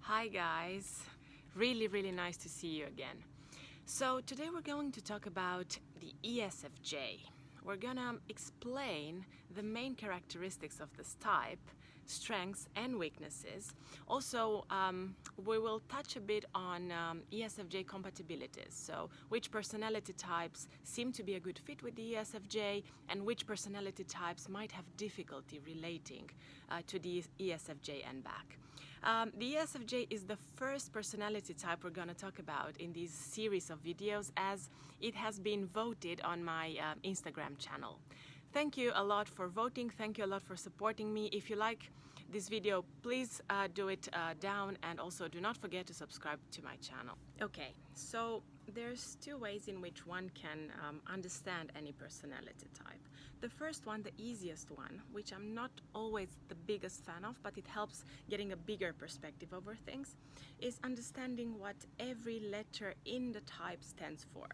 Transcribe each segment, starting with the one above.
Hi guys, really nice to see you again. So today we're going to talk about the ESFJ. We're gonna explain the main characteristics of this type, strengths and weaknesses. Also, we will touch a bit on ESFJ compatibilities. So which personality types seem to be a good fit with the ESFJ and which personality types might have difficulty relating to the ESFJ and back. The ESFJ is the first personality type we're going to talk about in this series of videos, as it has been voted on my Instagram channel. Thank you a lot for voting. Thank you a lot for supporting me. If you like this video, please do it down, and also do not forget to subscribe to my channel. Okay, so there's two ways in which one can understand any personality type. The first one, the easiest one, which I'm not always the biggest fan of, but it helps getting a bigger perspective over things, is understanding what every letter in the type stands for.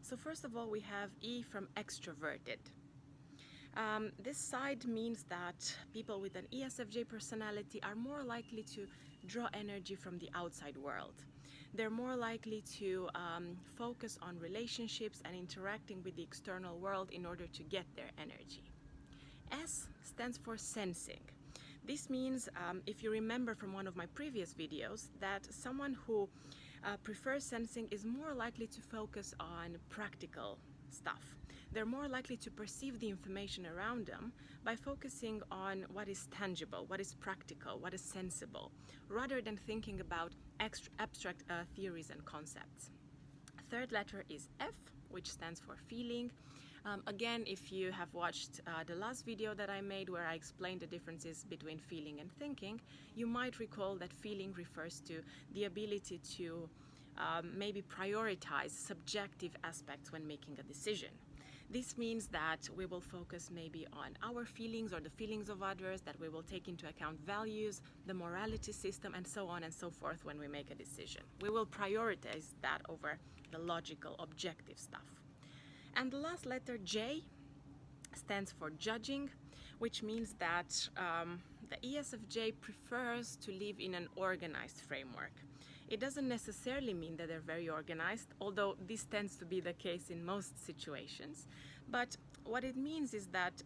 So first of all, we have E from extroverted. This side means that people with an ESFJ personality are more likely to draw energy from the outside world. They're more likely to focus on relationships and interacting with the external world in order to get their energy. S stands for sensing. This means, if you remember from one of my previous videos, that someone who prefers sensing is more likely to focus on practical stuff. They're more likely to perceive the information around them by focusing on what is tangible, what is practical, what is sensible, rather than thinking about abstract theories and concepts. Third letter is F, which stands for feeling. Again, if you have watched the last video that I made where I explained the differences between feeling and thinking, you might recall that feeling refers to the ability to maybe prioritize subjective aspects when making a decision. This means that we will focus maybe on our feelings or the feelings of others, that we will take into account values, the morality system, and so on and so forth when we make a decision. We will prioritize that over the logical, objective stuff. And the last letter, J, stands for judging, which means that the ESFJ prefers to live in an organized framework. It doesn't necessarily mean that they're very organized, although this tends to be the case in most situations. But what it means is that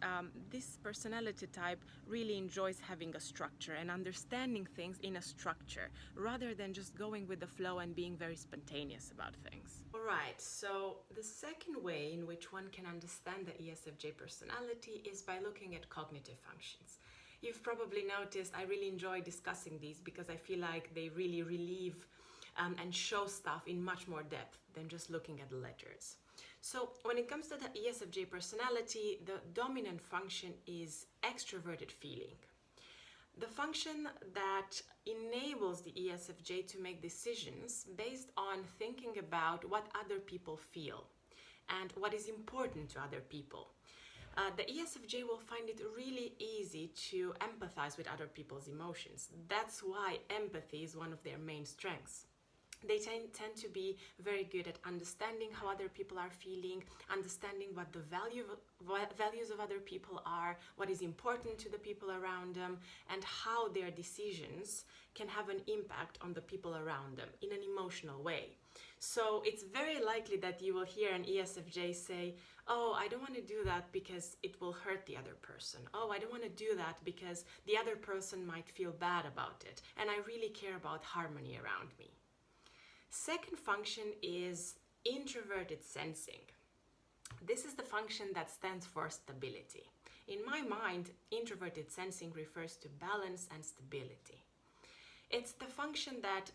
this personality type really enjoys having a structure and understanding things in a structure, rather than just going with the flow and being very spontaneous about things. Alright, so the second way in which one can understand the ESFJ personality is by looking at cognitive functions. You've probably noticed I really enjoy discussing these because I feel like they really relieve and show stuff in much more depth than just looking at the letters. So when it comes to the ESFJ personality, the dominant function is extraverted feeling. The function that enables the ESFJ to make decisions based on thinking about what other people feel and what is important to other people. The ESFJ will find it really easy to empathize with other people's emotions. That's why empathy is one of their main strengths. They tend to be very good at understanding how other people are feeling, understanding what the values of other people are, what is important to the people around them, and how their decisions can have an impact on the people around them in an emotional way. So it's very likely that you will hear an ESFJ say, "Oh, I don't want to do that because it will hurt the other person. Oh, I don't want to do that because the other person might feel bad about it, and I really care about harmony around me." Second function is introverted sensing. This is the function that stands for stability. In my mind, introverted sensing refers to balance and stability. It's the function that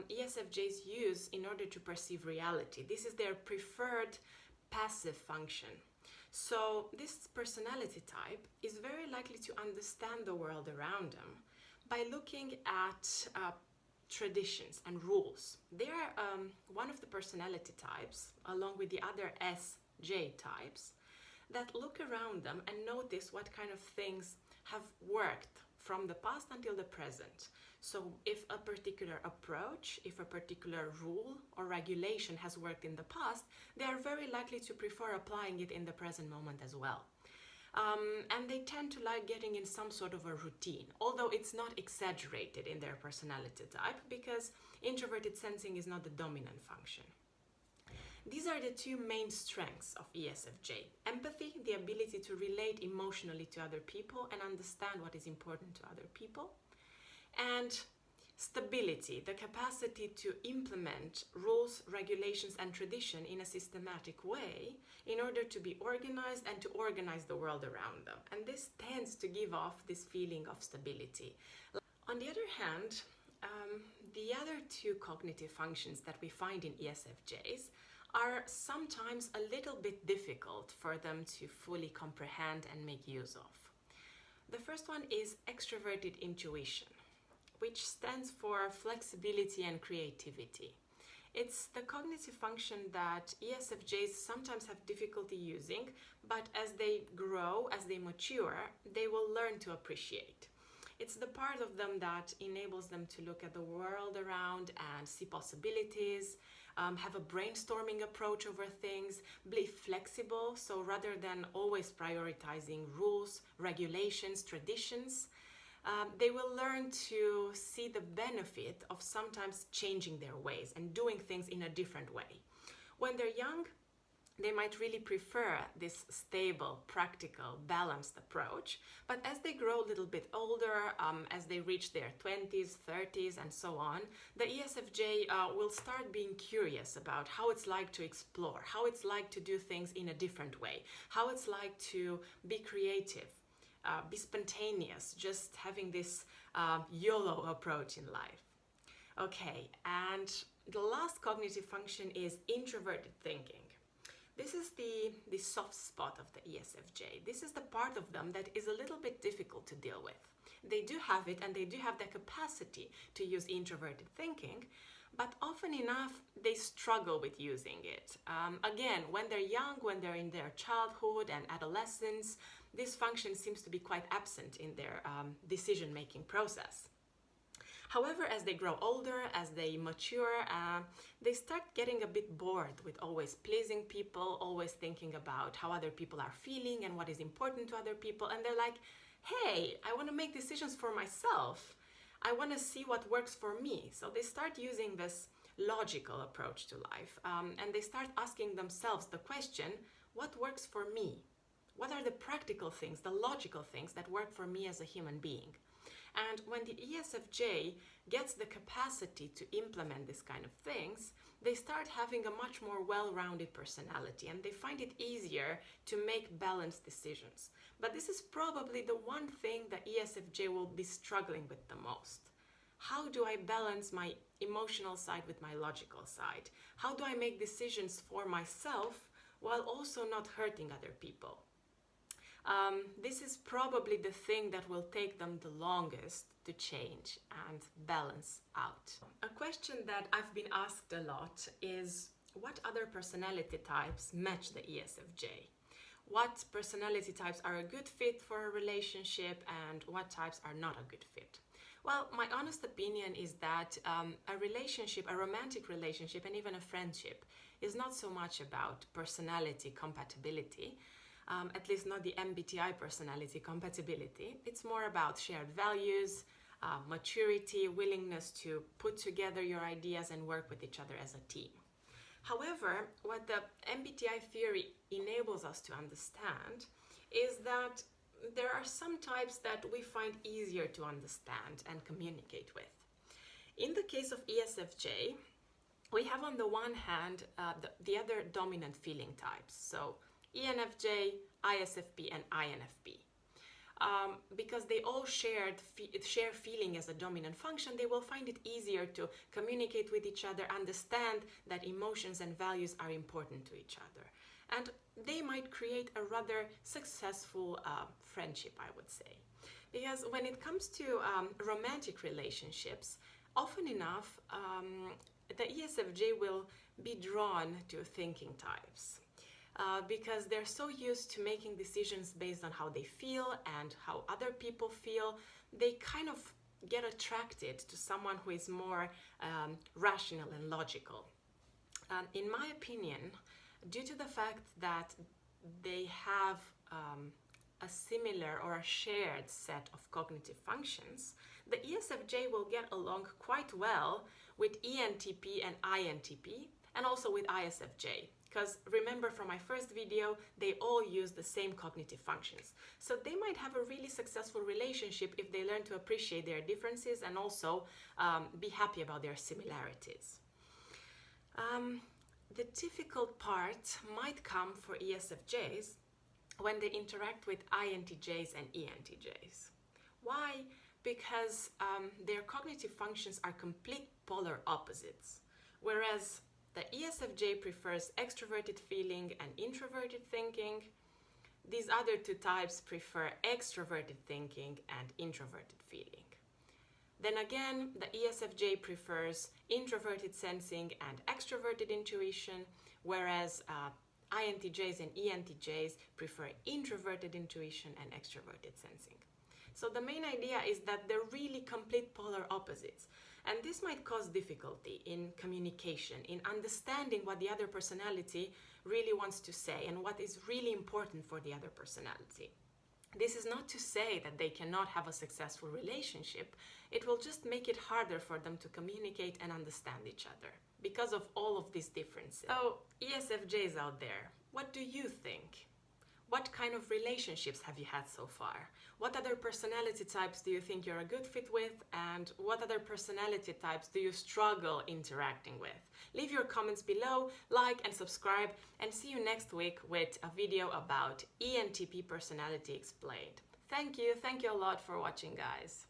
ESFJs use in order to perceive reality. This is their preferred passive function. So this personality type is very likely to understand the world around them by looking at traditions and rules. They are one of the personality types, along with the other SJ types, that look around them and notice what kind of things have worked from the past until the present. So if a particular approach, if a particular rule or regulation has worked in the past, they are very likely to prefer applying it in the present moment as well. And they tend to like getting in some sort of a routine, although it's not exaggerated in their personality type, because introverted sensing is not the dominant function. These are the two main strengths of ESFJ. Empathy, the ability to relate emotionally to other people and understand what is important to other people. And stability, the capacity to implement rules, regulations, and tradition in a systematic way in order to be organized and to organize the world around them. And this tends to give off this feeling of stability. On the other hand, the other two cognitive functions that we find in ESFJs are sometimes a little bit difficult for them to fully comprehend and make use of. The first one is extraverted intuition, which stands for flexibility and creativity. It's the cognitive function that ESFJs sometimes have difficulty using, but as they grow, as they mature, they will learn to appreciate. It's the part of them that enables them to look at the world around and see possibilities, have a brainstorming approach over things, be flexible, so rather than always prioritizing rules, regulations, traditions, they will learn to see the benefit of sometimes changing their ways and doing things in a different way. When they're young, they might really prefer this stable, practical, balanced approach, but as they grow a little bit older, as they reach their 20s, 30s, and so on, the ESFJ will start being curious about how it's like to explore, how it's like to do things in a different way, how it's like to be creative, be spontaneous, just having this YOLO approach in life. Okay, and the last cognitive function is introverted thinking. This is the soft spot of the ESFJ. This is the part of them that is a little bit difficult to deal with. They do have it and they do have the capacity to use introverted thinking, but often enough they struggle with using it. Again, when they're young, when they're in their childhood and adolescence, this function seems to be quite absent in their decision-making process. However, as they grow older, as they mature, they start getting a bit bored with always pleasing people, always thinking about how other people are feeling and what is important to other people. And they're like, hey, I want to make decisions for myself. I want to see what works for me. So they start using this logical approach to life. And they start asking themselves the question, what works for me? What are the practical things, the logical things that work for me as a human being? And when the ESFJ gets the capacity to implement this kind of things, they start having a much more well-rounded personality and they find it easier to make balanced decisions. But this is probably the one thing that ESFJ will be struggling with the most. How do I balance my emotional side with my logical side? How do I make decisions for myself while also not hurting other people? This is probably the thing that will take them the longest to change and balance out. A question that I've been asked a lot is, what other personality types match the ESFJ? What personality types are a good fit for a relationship and what types are not a good fit? Well, my honest opinion is that a relationship, a romantic relationship, and even a friendship is not so much about personality compatibility, at least not the MBTI personality compatibility. It's more about shared values, maturity, willingness to put together your ideas and work with each other as a team. However, what the MBTI theory enables us to understand is that there are some types that we find easier to understand and communicate with. In the case of ESFJ, we have on the one hand the other dominant feeling types, so ENFJ, ISFP, and INFP. Because they all share feeling as a dominant function, they will find it easier to communicate with each other, understand that emotions and values are important to each other. And they might create a rather successful friendship, I would say. Because when it comes to romantic relationships, often enough, the ESFJ will be drawn to thinking types. Because they're so used to making decisions based on how they feel and how other people feel, they kind of get attracted to someone who is more rational and logical. In my opinion, due to the fact that they have a similar or a shared set of cognitive functions, the ESFJ will get along quite well with ENTP and INTP, and also with ISFJ. Because remember from my first video, they all use the same cognitive functions. So they might have a really successful relationship if they learn to appreciate their differences and also be happy about their similarities. The difficult part might come for ESFJs when they interact with INTJs and ENTJs. Why? Because their cognitive functions are complete polar opposites. Whereas the ESFJ prefers extroverted feeling and introverted thinking, these other two types prefer extraverted thinking and introverted feeling. Then again, the ESFJ prefers introverted sensing and extraverted intuition, whereas INTJs and ENTJs prefer introverted intuition and extraverted sensing. So the main idea is that they're really complete polar opposites. And this might cause difficulty in communication, in understanding what the other personality really wants to say and what is really important for the other personality. This is not to say that they cannot have a successful relationship. It will just make it harder for them to communicate and understand each other because of all of these differences. So, ESFJs out there, what do you think? What kind of relationships have you had so far? What other personality types do you think you're a good fit with? And what other personality types do you struggle interacting with? Leave your comments below, like and subscribe, and see you next week with a video about ENTP personality explained. Thank you a lot for watching, guys.